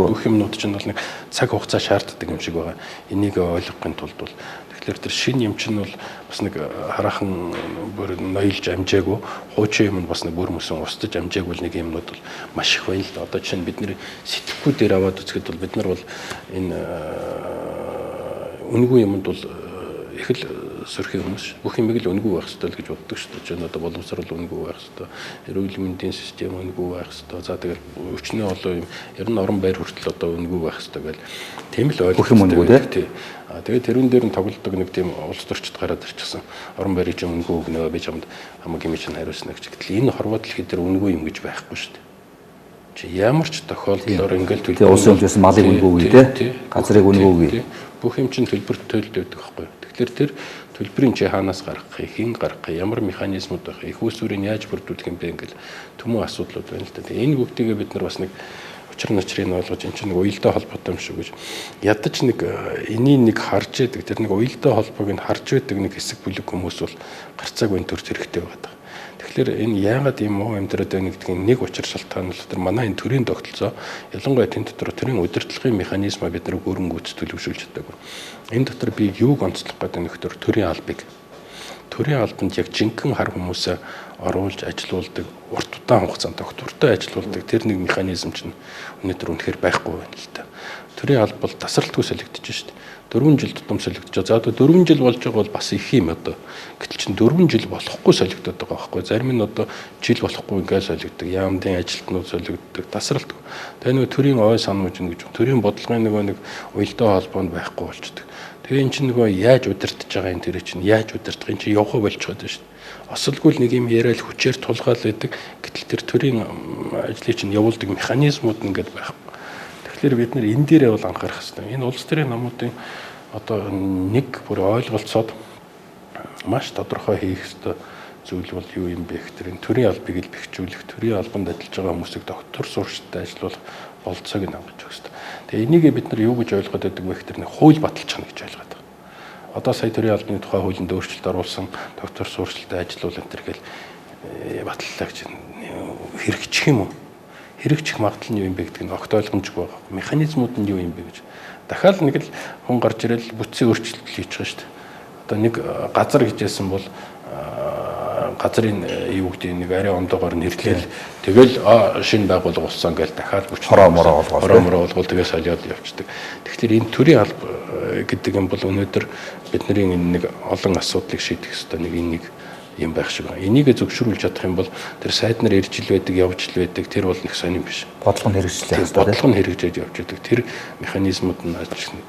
бүх юмнууд чинь бол нэг цаг хугацаа шаарддаг юм шиг байгаа. Энийг ойлгохын тулд бол тэгэхээр тэр шинэ юм чинь бол бас нэг хараахан бүр ноёлж амжаагүй, хуучин юм бас нэг бүр мөсөн устж амжаагүй нэг юмнууд бол маш их байна л да. Одоо чинь бидний сэтгэхүй дээр аваад үзэхэд бол бид нар бол энэ үнгүй юмд бол их л сөрхий хүмүүс бүх юмыг л үнгүй байх хэрэгтэй л гэж боддог шүү дээ. Жишээ нь одоо боловсрол үнгүй байх хэрэгтэй. Эрүүл мэндийн систем үнгүй байх хэрэгтэй. За тэгэл өчнөө олон юм ер нь орон байр хүртэл одоо үнгүй байх хэрэгтэй гэл тийм л ойлгох юм үнгүй тий. Тэгээд тэрүүн дээр нь тоглодог нэг тийм улс төрчид гараад ирчихсэн. Орон байрыг ч үнгүй өгнө би чамд хамаг юм чинь хариулна гэж. Гэтэл энэ хорвоо дэлхий дээр үнгүй юм гэж байхгүй шүү дээ. Чи ямар ч тохиолдолд ингээл төлбөр улсын хэмжээс малыг үнгүй үү те газрыг үнгүй. Бүх юм чинь төлбөрт төлөвлөдөг байхгүй. Тэгэхээр тэр төлбөрийн чи хаанаас гаргахыг, хэн гаргахыг, ямар механизмуд байх, их усүрийг яаж бүрдүүлэх юм бэ ингээл төмөн асуудлууд байна л да. Тэгээ энэ бүгдийгээ бид нар бас нэг учир начрыг ойлгож энэ чинь нэг уялдаа холбоотой юм шүү гэж ядаж нэг энийг нэг харж яадаг тэр нэг уялдаа холбоог нь харж байдаг нэг хэсэг бүлэг хүмүүс бол гарцааг энэ төр хэрэгтэй байдаг. Тэгэхээр энэ яагаад ийм муу амьдраад байна гэдгийг нэг учир шалтгаан нь тэр манай энэ төрийн тогтолцоо ялангуяа тэн дотор төрийн удирдлагын механизмаа бид нар хөрөнгө төлөвшүүлж чадаагүй. Энэ дотор би юуг онцлох гэдэг нөхдөр төрийн албыг. Төрийн албанд яг жинхэнэ хар хүмүүсээ оруулж ажилуулдаг, урт удаан хугацаанд доктортой ажилуулдаг тэр нэг механизм чинь өнөөдөр үнэхээр байхгүй байна л да. Төрийн алба бол тасралтгүй солигдож шүү дээ. 4 жил тутам солигдож байгаа. За одоо 4 жил болж байгаа бол бас их юм одоо. Гэтэл чинь 4 жил болохгүй солигдоод байгаа байхгүй. Зарим нь одоо жил болохгүй ингээд солигддог. Яамдын ажилтнууд солигддог. Тасралтгүй. Тэгээ нэг төрийн ой санууж гэж төрийн бодлогын нэг уялдаа холбоонд байхгүй болчдөг. Тэгээ эн чинь нөгөө яаж удирдах байгаа юм тэр чинь яаж удирдах юм чинь явах болчиход байна шүү дээ. Осолгүй нэг юм яриад хүчээр тулгаал байдаг. Гэтэл тэр төрийн ажлыг чинь явуулдаг механизмууд ингээд байхгүй. Тэгэхээр бид нэр энэ дээрээ бол анхаарах хэрэгтэй. Энэ улс төрийн намуудын одоо нэг бүр ойлголцоод маш тодорхой хийх ёстой зүйл бол юу юм бэ гэхээр энэ төрийн албыг л бэхжүүлэх, төрийн албанд ажиллаж байгаа хүмүүсийг доктор сурчтай ажиллуулах болцоог нь хангаж өгөх ёстой. Тэгээ энийг бид нар юу гэж ойлгоод байдаг вэ гэхээр хууль баталчихна гэж ойлгоод байгаа. Одоо сая төрийн албаны тухай хуулинд өөрчлөлт оруулсан доктор сурчтай ажиллуулах энэ гэл баталлаа гэж хэрэгжих юм уу? Хэрэгжих магадлал нь юу юм бэ гэдэг нь огт ойлгомжгүй байгаа. Механизмууд нь юу юм бэ гэж. Дахиад нэг л хүн гарч ирэл бүтцийн өөрчлөлт хийж байгаа шүү дээ. Одоо нэг газар гэжсэн бол газрын юу гэдэг нэг арай ондоогоор нэрлээл тэгэл шинэ байгууллага болсон гэж дахиад хороо мороо болгоол тэгээ солиод явчихдаг. Тэгэхээр энэ төрийн алба гэдэг юм бол өнөөдөр бидний нэг олон асуудлыг шийдэх ёстой нэг нэг юм байх шиг байна. Энийг зөвшөөрүүлж чадах юм бол тэр сайд нар ирж ил байдаг, явж ил байдаг. Тэр бол нэг сонирм биш. Бодлого нь хэрэгжлээ. Бодлого нь хэрэгжиж явж байдаг. Тэр механизмууд нь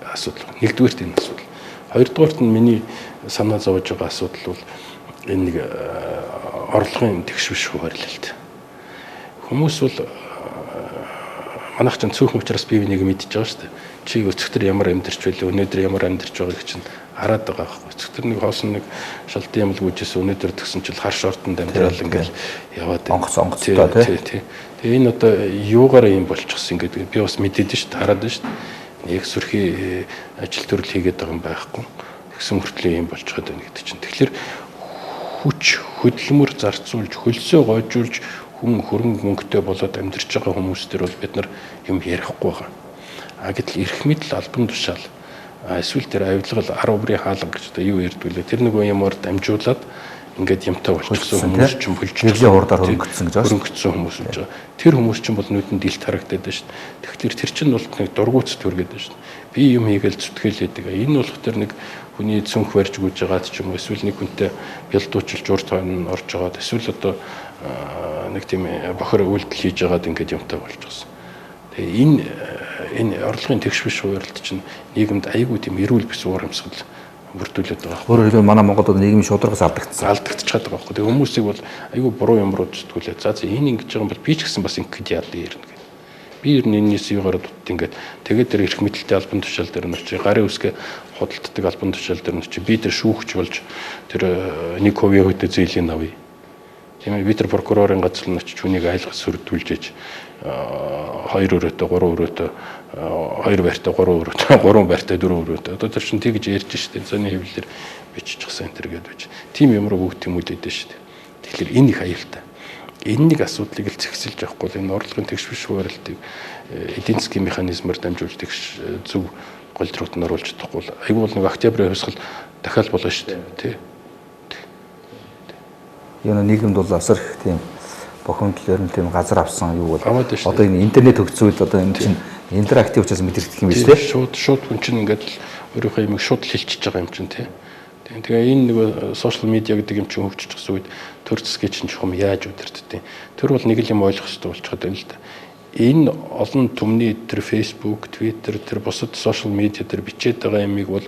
асуудал. Нэгдүгээрт энэ асуудал. Хоёрдугаарт нь миний санаа зовж байгаа асуудал бол энэ нэг орлогын тэгшвэш хуваарлалт. Хүмүүс бол манайх ч цөөхөн учраас бие биенийг мэдж байгаа шүү дээ. Чи өцгтөр ямар амьдарч байлаа, өнөөдөр ямар амьдарч байгааг чинь хараад байгаа байхгүй. Өцгтөр нэг хоосон нэг шалтан юм л гүйжээс өнөөдөр тгсэн чил хар шортонд амьдрал ингээл яваад онгоц тий. Тэгээ энэ одоо юугаараа юм болчихсон гэдэг би бас мэдээд шүү дээ, хараад шүү дээ. Яг сөрхий ажил төрөл хийгээд байгаа юм байхгүй. Тэгсэн мөртлөө юм болчиход байна гэдэг чинь. Тэгэхээр хүч хөдөлмөр зарцуулж, хөлсөө гойжуулж хүн хөрөнгө мөнгөтэй болоод амьдарч байгаа хүмүүс төр бол бид нар юм ярихгүй байгаа. Гэтэл эрх мэдэл албан тушаал эсвэл тэр авилгал 10 бүрийн хаалга гэж одоо юу ярьдгүй лээ. Тэр нэг юмор дамжуулаад ингээд юмтай болчихсон хүмүүс ч бүлжиж гэрлийн хурдаар хөрөнгөцсөн гэж байна. Хөрөнгөцсөн хүмүүс гэж байгаа. Тэр хүмүүс чинь бол нүдэнд илт харагдаад байна шүү дээ. Тэгэхээр тэр чинь бол нэг дургуйц төргээд байна шүү дээ. Би юм хийгээл зүтгэлээд байгаа. Энэ болох тэр нэг хүний цүнх барьж гүйж байгаад ч юм уу эсвэл нэг хүнтэй бялдуучилж урт хойно орж байгаад эсвэл одоо нэг тийм бохор үйлдэл хийж байгаад ингээд юмтай болчихсон. Тэгээ энэ орлогын тэгш биш хуваарлт чинь нийгэмд айгүй тийм эрүүл бис уур амьсгал бүрдүүлээд байгаа. Өөрөөр хэлбэл манай Монголд нийгмийн шударгаас алдагдчихад байгаа байхгүй. Тэгээ хүмүүсийг бол айгүй буруу юм руу зүтгүүлээд за энэ ингэж байгаа юм бол би ч гэсэн бас ингэж яад ирнэ гэх. Би ер нь энэс юугаар дут ингээд тэгээд тэр эрх мэдэлтэй албан тушаал дээр нь чи гарын үсгээ худалддаг албан тушаал дээр нь чи би тэр шүүгч болж тэр 1% хөдөө зээлийн авъя. Тийм ээ би тэр прокурорын газар нь очиж хүнийг айлгаж сүрдүүлжээж 2 өрөөтэй 3 өрөөтэй 2 байртай 3 өрөөтэй 3 байртай 4 өрөөтэй одоо тэр чинь тэгж ярьж штэ зөний хэвлэлээр биччихсэн энэ төр гэдэг байж. Тим юм руу бүгд тэмүүлээд штэ. Тэгэхээр энэ их аюултай. Энэ нэг асуудлыг л зэгсэлж авахгүй л энэ орлогын тэгш биш хуваарлтыг эдийн засгийн механизмаар дамжуулж тэгш зөв голдрогт нь оруулж чадахгүй л айгүй бол нэг октябрийн хувьсгал дахиад болно штэ тий. Энэ нийгэмд бол асар их тийм бохомдлоор нь тийм газар авсан юу бол одоо энэ интернет хөгжсөн үед одоо энэ чинь интерактив учраас мэдэрдэг юм биш үү? Шууд хүн чинь ингээд өөрийнхөө юмыг шууд хэлчихэж байгаа юм чинь тий. Тэгээ энэ нэг сошиал медиа гэдэг юм чинь хөгжиж байгаа үед төр засгийн чинь чухам яаж удирддаг. Тэр бол нэг л юм ойлгох хэрэгтэй болчиход байна л да. Энэ олон түмний тэр Facebook, Twitter, тэр бусад сошиал медиа дээр бичээд байгаа юмыг бол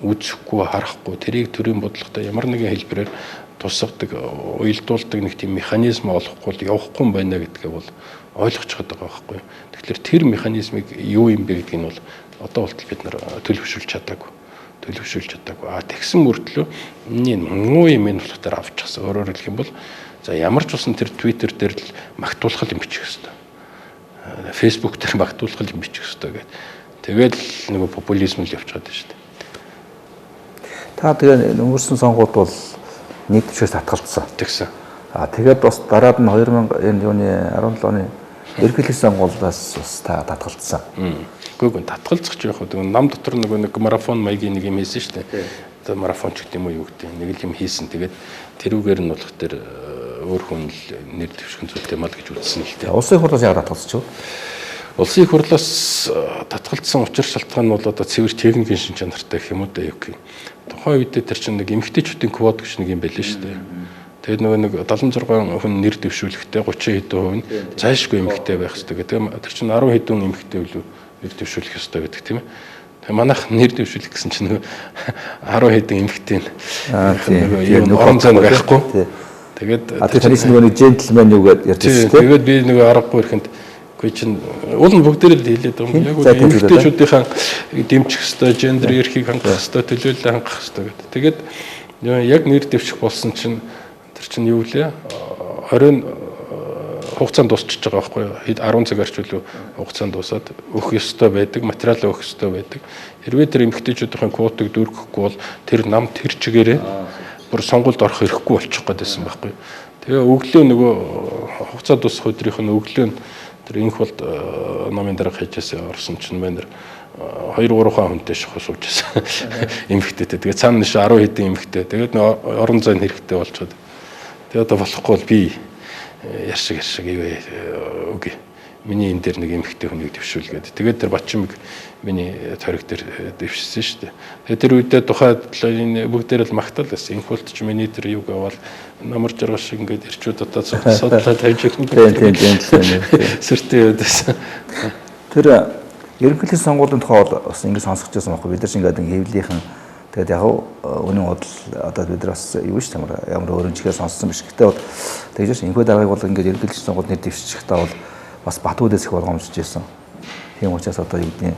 үзэхгүй, харахгүй, тэрийг төрийн бодлоготой ямар нэгэн хэлбэрээр тусгадаг, уялдуулдаг нэг тийм механизм олохгүй л явахгүй юм байна гэдгээ бол ойлгож чаддаг байгаа байхгүй. Тэгэхээр тэр механизмыг юу юм бэ гэдгийг нь бол одоо болтол бид нар төлөвшүүлж чадаагүй. А тэгсэн мөртлөө энэ муу юм энэ болох дээр авч чадсан. Өөрөөр хэлэх юм бол за ямар ч усан тэр Twitter дээр л магтуулах юм бичих хэвээр. Facebook дээр магтуулах юм бичих хэвээр гэдэг. Тэгээд нэг популизм л явчихад байна шүү дээ. Та тэгээ өнгөрсөн сонгуульд бол нэг төвшөөс татгалцсан. Тэгсэн. Тэгээд бас дараад нь 2017 оны ерөнхийлөгчийн сонгуулиас бас та татгалцсан. Үгүй татгалзах ч яг хөө нам дотор нэг марафон маягийн нэг юм хийсэн шүү дээ. Одоо марафонч гэдэг юм уу юу гэдэг. Нэг л юм хийсэн. Тэгээд тэрүүгээр нь болох тэр өөр хүн л нэр дэвших зүйтэй мал гэж үзсэн л дээ. Улсын их хурлаас яг татгалзчих. Улсын их хурлаас татгалзсан учир шалтгаан нь бол одоо цэвэр техникийн шин чанартай гэх юм уу да юу гэх. Тухайн үед тэр чинь нэг эмэгтэйчүүдийн квот гэж нэг юм байлээ шүү дээ. Тэгээд нэг 76 хүн нэр дэвшүүлэхдээ 30 хэдэн хувь нь зайлшгүй эмэгтэй байх хэрэгтэй гэдэг. Тэр чинь 10 хэдэн эмэгтэй үлээ нэр дэвшүүлэх ёстой гэдэг тийм ээ. Тэгээ манайх нэр дэвшүүлэх гэсэн чинь нэг 10 хэдэн эмэгтэй нэг орон зай байхгүй. Тэгээд таньс нэг джентльмен юу гэж ярьж байна. Тэгээд би нэг аргагүй ихэнд үгүй чинь уул нь бүгдээрээ л хэлээд байгаа юм. Яг үгүй эмэгтэйчүүдийн дэмжих ёстой, гендер эрхийг хангах ёстой, төлөөлөл хангах ёстой гэдэг. Тэгээд яг нэр дэвших болсон чинь тэр чинь юу лээ? 20 хугацаанд дуусчихж байгаа байхгүй юу? 10 цаг арчвал хугацаанд дуусаад өгөх ёстой байдаг, материал өгөх ёстой байдаг. Хэрвээ тэр эмэгтэйчүүдийн квотыг дүүргэхгүй бол тэр нам тэр чигээрээ бүр сонгуульд орох хэрэггүй болчих гэдээсэн байхгүй юу? Тэгээ өглөө нөгөө хугацаа дуусах өдрийнх нь өглөө нь тэр инх бол намын дараа хийжсэн орсон чинь байна. 2-3 хүнтэй сууж байсан. Эмэгтэйтэй. Тэгээ цаана 10 хэдэн эмэгтэй. Тэгээд орон зай хэрэгтэй болчиход. Тэгээ одоо болохгүй бол би яршиг юу үгүй. Миний энэ дээр нэг эмэгтэй хүнийг дэвшүүлгээд. Тэгээд тэр Батчимэг миний тойрог дээр дэвшсэн шүү дээ. Тэгээд тэр үедээ тухайд энэ бүгдээр л магтаал байсан. Инхулт ч миний тэр юг аваад намар жаргал шиг ингээд ирчүүд одоо судлаа тавьж өгсөн. Тийм. Сэртэй өдөөс. Тэр ерөнхийлөгчийн сонгуулийн тухай бас ингэ сонсож байсан байхгүй бид нар чинь ингээд хэвлийнхэн тэгээд яг өнөө бодол одоо бид нар бас юу ш ямар өөрөмжгөө сонссон биш. Гэтэ бол тэгж инхүү даргаыг бол ингээд ерөнхийлөгчийн сонгуульд нэр дэвшчих та бол бас Батбүүдээс их болгоомжж байсан. Тийм учраас одоо юу гэдэг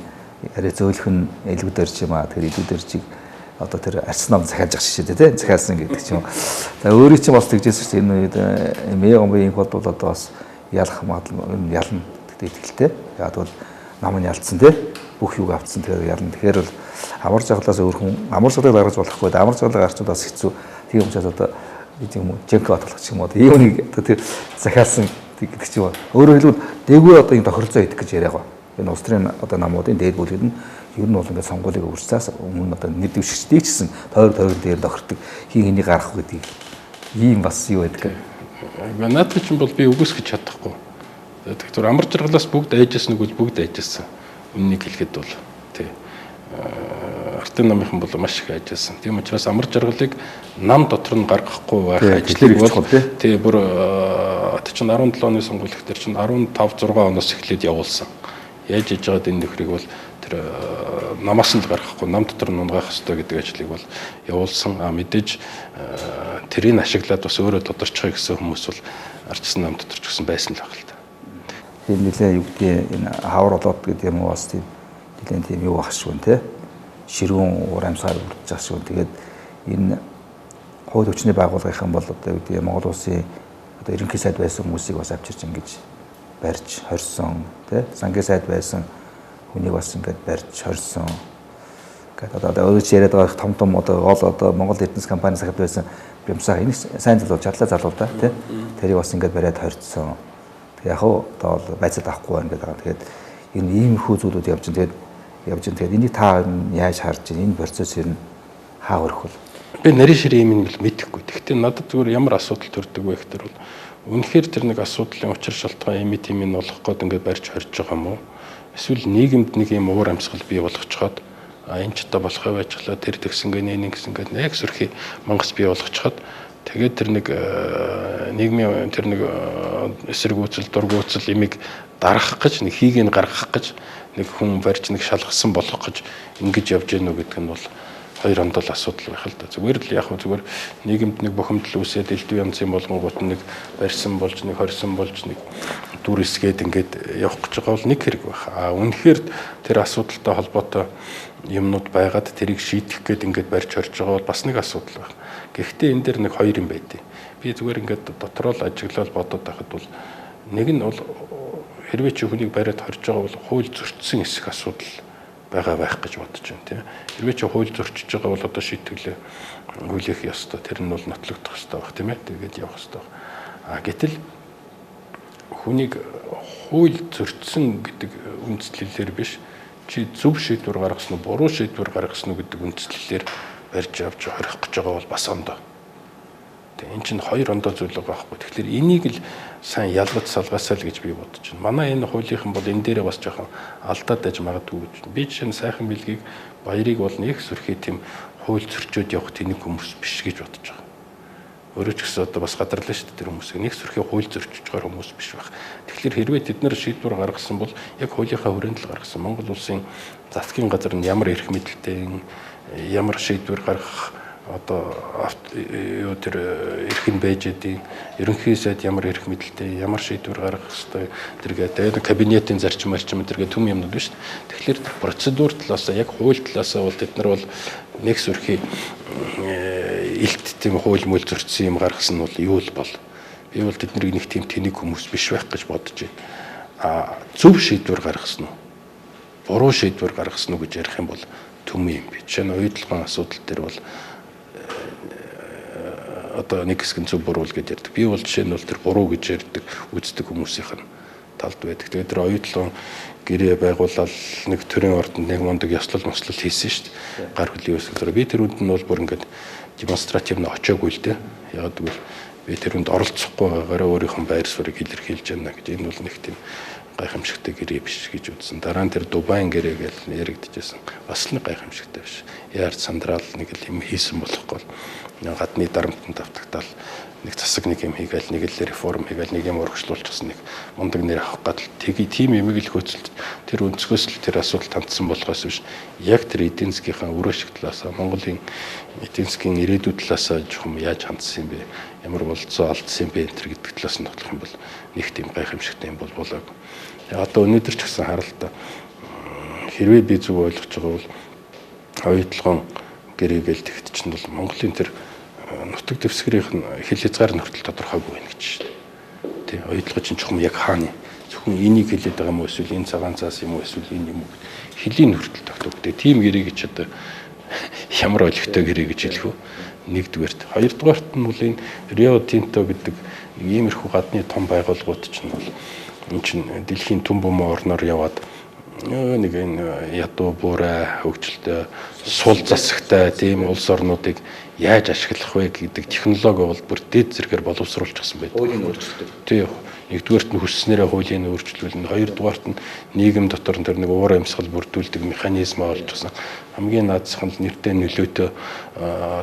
арай зөөлөх нь элбүүдэрч юм аа тэр элбүүдэрчийг одоо тэр арьс нам захиалж ах шишээ тий захиалсан гэдэг ч юм. Тэгээ өөрийн чинь бас тэгжсэн шүү дээ энэ үед мэгомбын инх бол одоо бас ялах магадлал ялна гэдэг итгэлтэй. Яг бол нам нь ялцсан тий бүх юг авцсан тэгэхээр ялна. Тэгэхээр бол амар жаглаас өөр хүн амар жаглыг гаргаж болохгүй амар жаглыг гаргахад бас хэцүү. Тийм учраас одоо гэдэг юм уу женко батлах ч юм уу ийм нэг одоо тэр захиалсан гэдэг ч юм. Өөрөөр хэлбэл дээгүүр одоо юм тохиролцоо идэх гэж яриаг ба. Энэ улс төрийн одоо намуудын дээд бүлгэд нь ер нь бол ингээд сонгуулийг үржсээс өмнө одоо нэр дэвшигчдийг ч гэсэн тойрог дээр тохирдог хин хэнийг гаргах гэдгийг ийм бас юу байдаг. Надад чинь бол би үгүйсгэж чадахгүй. Тэгэхээр амар жаргалаас бүгд айжсэн үгүй бүгд айжсэн. Үннийг хэлэхэд бол тий. Артын намынхан бол маш их айжсэн. Тийм учраас амар жаргалыг нам дотор нь гаргахгүй байх ажлыг бол тий бүр чинь 17 оны сонгуулийн дээр чинь 15 6 оноос эхлээд явуулсан. Яаж хийж байгаад энэ нөхрийг бол тэр намаас нь л гаргахгүй нам дотор нь унгаах хэрэгтэй гэдэг ажлыг бол явуулсан. Мэдээж тэрийг ашиглаад бас өөрөө тодорчхой гэсэн хүмүүс бол арчсан нам дотор ч гэсэн байсан л байх л та. Тийм нэлээ юу гэдэг энэ хавар болоод гэдэг юм уу бас тийм нэлээ тийм юу багшгүй те ширүүн уур амьсгаар үрдэж байгаа шүү. Тэгээд энэ хууль хүчний байгууллагын бол одоо юу гэдэг Монгол улсын одоо ерөнхий сайд байсан хүмүүсийг бас авчирч ингэж барьж хорьсон те сангийн сайд байсан хүнийг бас ингэж барьж хорьсон. Гэдэг одоо өөрөж яриад байгаа том том одоо Монгол эрдэнэс компани сахад байсан юмсаа энэ сайн залуу чадлаа залуу та те тэрийг бас ингэж бариад хорьцсон. Яг хоо одоо байцаад авахгүй байна гэдэг. Тэгээд энэ иймэрхүү зүйлүүд явж байгаа. Тэгээд энийг та яаж харж байна? Энэ процесс ер нь хаа өрөх вэ? Би нарийн ширээ юм бол мэдэхгүй. Гэхдээ надад зүгээр ямар асуудал төрдөг вэ гэхээр бол үнэхээр тэр нэг асуудлын учир шалтгаан юм тийм нь болох гээд ингээд барьж хорж байгаа юм уу? Эсвэл нийгэмд нэг юм уур амьсгал бий болгочиход энэ ч та болох байжглаа тэр тэгсэн гэнэ нэг гэсэн гээд яг сөрхий мангас бий болгочиход тэгээд тэр нэг нийгмийн тэр нэг эсэргүүцэл дургуутсал имийг дарах гэж нэг хийг нь гаргах гэж нэг хүн барьж нэг шалгасан болох гэж ингэж явж гэнэ үү гэдэг нь бол хоёр ондол асуудал байх л да. Зүгээр л яг зүгээр нийгэмд нэг бухимдал үүсээд элдв янзын болгонгууд нэг барьсан болж нэг хорьсон болж нэг дүр эсгээд ингээд явах гэж байгаа бол нэг хэрэг байх. Үнэхээр тэр асуудалтай холбоотой юмнууд байгаад тэрийг шийдэх гээд ингээд барьж хорж байгаа бол бас нэг асуудал байх. Гэхдээ энэ дээр нэг хоёр юм байдیں۔ Би зүгээр ингээд дотроо л ажиглал бодоод байхад бол нэг нь бол хэрвээ чи хүнийг бариад хорж байгаа бол хууль зөрчсөн эсэх асуудал байгаа байх гэж бодож байна тийм. Хэрвээ чи хууль зөрчиж байгаа бол одоо шийтгэлээ хүлээх ёстой. Тэр нь бол нотлогдох ёстой байх тийм ээ. Тэгээд явах ёстой. Гэтэл хүнийг хууль зөрчсөн гэдэг үндслэлээр биш чи зөв шийдвэр гаргасан уу буруу шийдвэр гаргасан уу гэдэг үндслэлээр барьж авч хорих гэж байгаа бол бас ондоо. Тэгээ эн чинь хоёр ондоо зүйл байгаа байхгүй. Тэгэхээр энийг л сайн ялгаж салгаасаа л гэж би бодож байна. Манай энэ хуулийнхан бол энэ дээрээ бас жоохон алдаад байж магадгүй гэж. Би жишээ нь сайхан билгийг баярыг бол нэг сөрхий тийм хууль зөрчөөд явах тэнэг хүмүүс биш гэж бодож байгаа. Өөрөө ч гэсэн одоо бас гадарлаа шүү дээ тэр хүмүүсийг нэг сөрхий хууль зөрчиж байгаа хүмүүс биш байх. Тэгэхээр хэрвээ тэд нар шийдвэр гаргасан бол яг хуулийнхаа хүрээнд л гаргасан. Монгол улсын засгийн газар нь ямар эрх мэдэлтэй ямар шийдвэр гаргах одоо юу тэр эрх нь байж идэв. Ерөнхий сайд ямар эрх мэдэлтэй ямар шийдвэр гаргах ёстой тэргээд кабинетийн зарчим тэргээд түм юмнууд биш. Тэгэхээр процедур талаас яг хууль талаас бол тэд нар бол нэг сөрхий илт тийм хууль мөл зөрчсөн юм гаргасан нь бол юу л бол. Би бол тэднийг нэг тийм тэнэг хүмүүс биш байх гэж бодож байна. Зөв шийдвэр гаргасан уу? Буруу шийдвэр гаргасан уу гэж ярих юм бол түм юм би. Жишээ нь уйдлагын асуудал дээр бол одоо нэг хэсэг нь зөв буруу л гэж ярьдаг. Би бол жишээ нь бол тэр буруу гэж ярьдаг үздэг хүмүүсийнх нь талд байдаг. Тэгээд тэр уйдлагын гэрээ байгуулаад нэг төрийн ордонд нэг мундаг ёслол мослол хийсэн шүү дээ. Гар хөлийн өсөлтөөр би тэр үнд нь бол бүр ингээд демонстратив нь очоогүй л дээ. Яг гэвэл би тэр үнд оролцохгүй байгаараа өөрийнхөө байр суурийг илэрхийлж байна гэж энэ бол нэг тийм гайхамшигтай гэрээ биш гэж үзсэн. Дараа нь тэр Дубайн гэрээ гэж яригдчихсэн. Бас нэг гайхамшигтай биш. Яар сандраал нэг л юм хийсэн болохгүй. Гадны дарамтанд автагдал нэг засаг нэг юм хийгээл нэг л реформ хийгээл нэг юм урагшлуулчихсан нэг мундаг нэр авах гад тгий тим юм л хөөцөлд тэр өнцгөөс л тэр асуудал тандсан болохоос биш яг тэр эдийн засгийнхаа өрөөшиг талаас Монголын эдийн засгийн ирээдүйд талаас жоохон яаж хандсан юм бэ ямар болцоо алдсан юм бэ энэ гэдэг талаас нь тоглох юм бол нэг тийм гайхамшигтай юм бол болоог. Одоо өнөөдөр ч гэсэн харалтаа хэрвээ би зөв ойлгож байгаа бол оюутлогын гэрээгээл тэгт чинь бол Монголын тэр нутаг дэвсгэрийн хил хязгаар нөхцөл тодорхойгүй байна гэж шүү дээ. Тий, оюутлогын чинь чухам яг хааны зөвхөн энийг хэлээд байгаа юм уу эсвэл энэ цагаан цаас юм уу эсвэл энэ юм уу хилийн нөхцөл тогтоогддог. Тийм гэрээ гэж одоо ямар ойлгохтой гэрээ гэж хэлэх үү? Нэгдүгээрт. Хоёрдугаарт нь бол энэ Рио Тинто гэдэг иймэрхүү гадны том байгууллагууд чинь бол энэ чинь дэлхийн түн бөмбө орноор яваад нэг энэ ядуу буурай хөгжилтэй сул засагтай тийм улс орнуудыг яаж ашиглах вэ гэдэг технологи бол бүр дээд зэрэгээр боловсруулчихсан байдаг. Хуулийн өөрчлөлт. Тийм. Нэгдүгээрт нь хүсснээрээ хуулийн өөрчлөлт, хоёрдугаарт нь нийгэм дотор тэр нэг уур амьсгал бүрдүүлдэг механизм олжсэн. Хамгийн наадсах нь нэртэй нөлөөтэй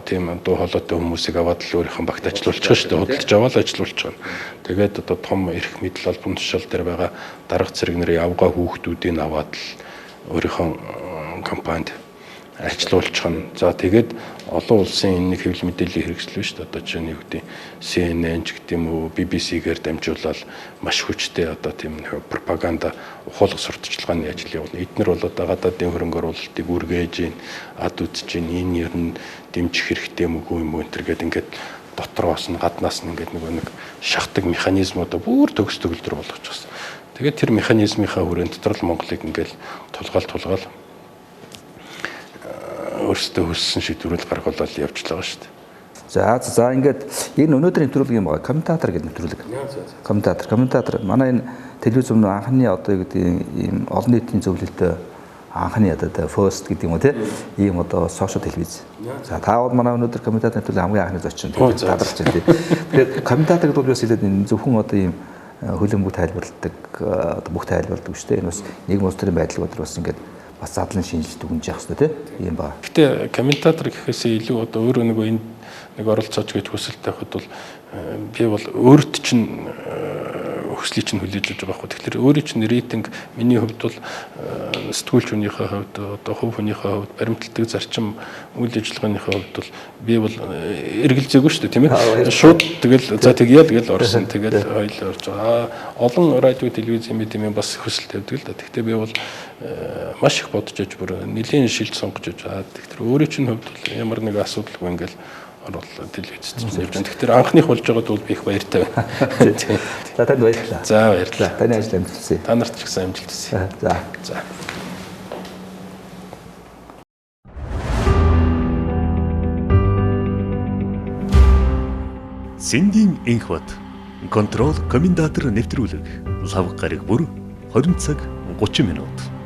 тийм дуу хоолойтой хүмүүсийг аваад л өөрийнхөө багт ажилуулчих шүү дээ. Худалдаж аваад ажилуулчих нь. Тэгээд одоо том эрх мэдэл албан тушаал дээр байгаа дарга цэрэг нарын явгаа хүүхдүүдийг аваад л өөрийнхөө компанид ажилуулчих нь. За тэгээд олон улсын энэ нэг хэвлэл мэдээллийн хэрэгслүү шүү дээ. Одоо жишээ нь юу гэдэг CNN ч гэдэг юм уу, BBC-гээр дамжуулаад маш хүчтэй одоо тийм пропаганда ухуулгах сурталчилгааны ажил явуулна. Эднэр бол одоо гадаадын хөрөнгө оруулалтыг үргээж ийн, ад үзэж ийн, энэ ер нь дэмжих хэрэгтэй юм уу юм энэ гэдэг ингээд дотроос нь гаднаас нь ингээд нэг шахдаг механизмуудаа бүр төгс төгөлдөр болгочихсон. Тэгээд тэр механизмынхаа хүрээнд дотор л Монголыг ингээд тулгаал өөрсдөө хүссэн шийдвэрүүд гаргуулаад явж байгаа шүү дээ. За ингээд энэ өнөөдөр нэвтрүүлэг юм байгаа. Комментатор гэдэг нэвтрүүлэг. Комментатор. Манай энэ телевизэн анхны одоо юу гэдэг ийм олон нийтийн зөвлөлтөй анхны одоо first гэдэг юм уу те ийм одоо сошиал телевиз. За та бол манай өнөөдөр комментатор нэвтрүүлэг хамгийн анхны зочин тадарч байна. Тэгэхээр комментатор гэдэг бол бас хэлээд энэ зөвхөн одоо ийм хөлбөмбөг тайлбарладаг одоо бүх тайлбарладаг шүү дээ. Энэ бас нийгмийн улс төрийн байдлыг өдр бас ингээд бас задлан шинжилт өгнж явах хэрэгтэй тийм ба. Гэтэ комментатор гэхээсээ илүү одоо өөрөө нэг энэ нэг оролцооч гэж хүсэлтэй байхад бол би бол өөрт чинь хүслийг чинь хүлээж авч байгаа байхгүй. Тэгэхээр өөрийн чинь рейтинг миний хувьд бол сэтгүүлч хүнийхээ хувьд одоо хувь хүнийхээ хувьд баримтлагдаг зарчим үйл ажиллагааныхаа хувьд бол би бол эргэлзээгүй шүү дээ тийм ээ. Шууд тэгэл за тэгье тэгэл орсон тэгэл хоёул орж байгаа. Олон радио телевизийн медиа бас хүсэл тавьдаг л да. Гэхдээ би бол маш их бодож аж бүр нэлийн шилж сонгож аж. Тэгэхээр өөрийн чинь хувьд бол ямар нэг асуудалгүй ингээл оруулаад телевизэд явж байна. Тэгэхээр анхных болж байгаад бол би их баяртай байна. За танд баярлалаа. За баярлалаа. Таны ажил амжилт хүсье. Та нарт ч гэсэн амжилт хүсье. За. Сэндийн энх бат контрол комментатор нэвтрүүлэг лав гараг бүр 20 цаг 30 минут.